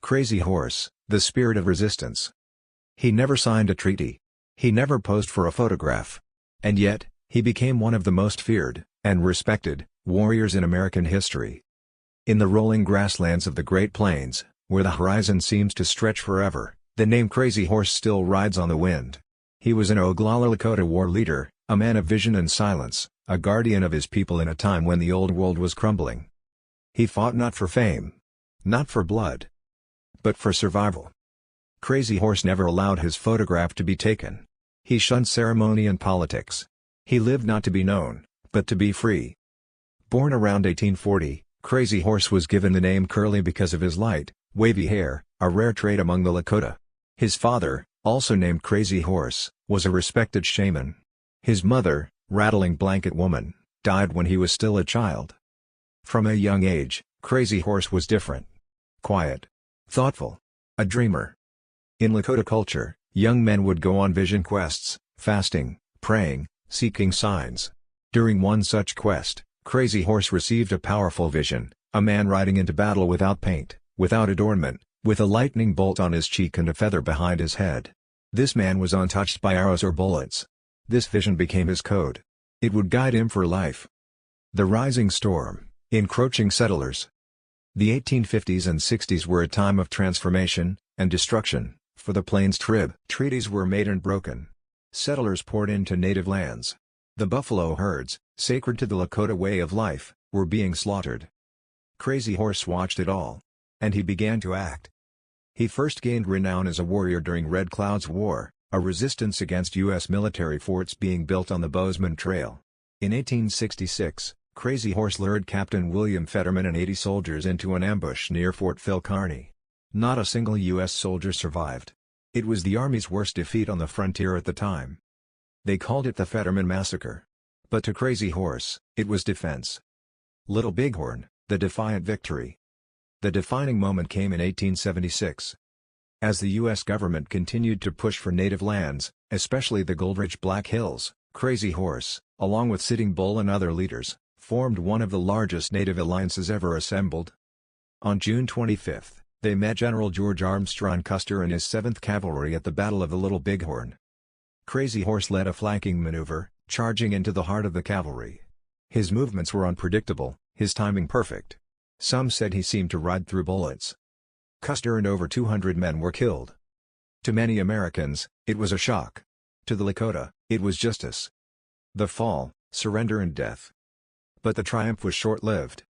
Crazy Horse, the spirit of resistance. He never signed a treaty. He never posed for a photograph. And yet, he became one of the most feared, and respected, warriors in American history. In the rolling grasslands of the Great Plains, where the horizon seems to stretch forever, the name Crazy Horse still rides on the wind. He was an Oglala Lakota war leader, a man of vision and silence, a guardian of his people in a time when the old world was crumbling. He fought not for fame, not for blood, but for survival. Crazy Horse never allowed his photograph to be taken. He shunned ceremony and politics. He lived not to be known, but to be free. Born around 1840, Crazy Horse was given the name Curly because of his light, wavy hair, a rare trait among the Lakota. His father, also named Crazy Horse, was a respected shaman. His mother, Rattling Blanket Woman, died when he was still a child. From a young age, Crazy Horse was different. Quiet. Thoughtful. A dreamer. In Lakota culture, young men would go on vision quests, fasting, praying, seeking signs. During one such quest, Crazy Horse received a powerful vision, a man riding into battle without paint, without adornment, with a lightning bolt on his cheek and a feather behind his head. This man was untouched by arrows or bullets. This vision became his code. It would guide him for life. The rising storm, encroaching settlers. The 1850s and 60s were a time of transformation and destruction for the Plains Trib. Treaties were made and broken. Settlers poured into native lands. The buffalo herds, sacred to the Lakota way of life, were being slaughtered. Crazy Horse watched it all. And he began to act. He first gained renown as a warrior during Red Cloud's War, a resistance against U.S. military forts being built on the Bozeman Trail. In 1866, Crazy Horse lured Captain William Fetterman and 80 soldiers into an ambush near Fort Phil Kearny. Not a single U.S. soldier survived. It was the Army's worst defeat on the frontier at the time. They called it the Fetterman Massacre. But to Crazy Horse, it was defense. Little Bighorn, the defiant victory. The defining moment came in 1876. As the U.S. government continued to push for native lands, especially the Gold-rich Black Hills, Crazy Horse, along with Sitting Bull and other leaders, formed one of the largest native alliances ever assembled. On June 25, they met General George Armstrong Custer and his 7th Cavalry at the Battle of the Little Bighorn. Crazy Horse led a flanking maneuver, charging into the heart of the cavalry. His movements were unpredictable, his timing perfect. Some said he seemed to ride through bullets. Custer and over 200 men were killed. To many Americans, it was a shock. To the Lakota, it was justice. The fall, surrender and death. But the triumph was short-lived.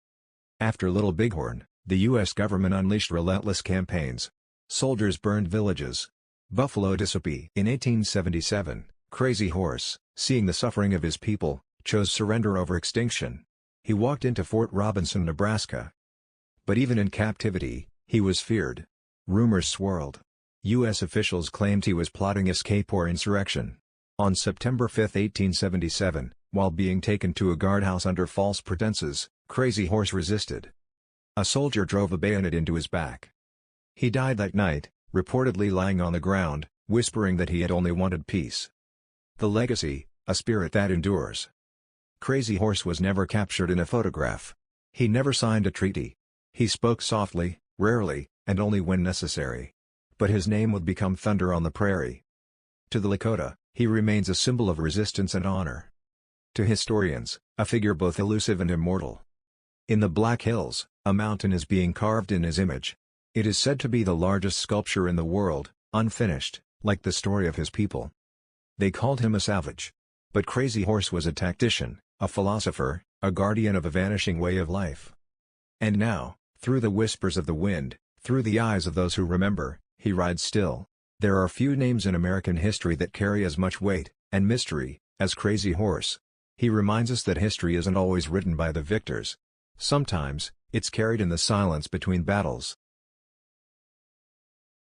After Little Bighorn, the U.S. government unleashed relentless campaigns. Soldiers burned villages. Buffalo disappeared. In 1877, Crazy Horse, seeing the suffering of his people, chose surrender over extinction. He walked into Fort Robinson, Nebraska. But even in captivity, he was feared. Rumors swirled. U.S. officials claimed he was plotting escape or insurrection. On September 5, 1877, while being taken to a guardhouse under false pretenses, Crazy Horse resisted. A soldier drove a bayonet into his back. He died that night, reportedly lying on the ground, whispering that he had only wanted peace. The legacy, a spirit that endures. Crazy Horse was never captured in a photograph. He never signed a treaty. He spoke softly, rarely, and only when necessary. But his name would become thunder on the prairie. To the Lakota, he remains a symbol of resistance and honor. To historians, a figure both elusive and immortal. In the Black Hills, a mountain is being carved in his image. It is said to be the largest sculpture in the world, unfinished, like the story of his people. They called him a savage. But Crazy Horse was a tactician, a philosopher, a guardian of a vanishing way of life. And now, through the whispers of the wind, through the eyes of those who remember, he rides still. There are few names in American history that carry as much weight and mystery as Crazy Horse. He reminds us that history isn't always written by the victors. Sometimes, it's carried in the silence between battles.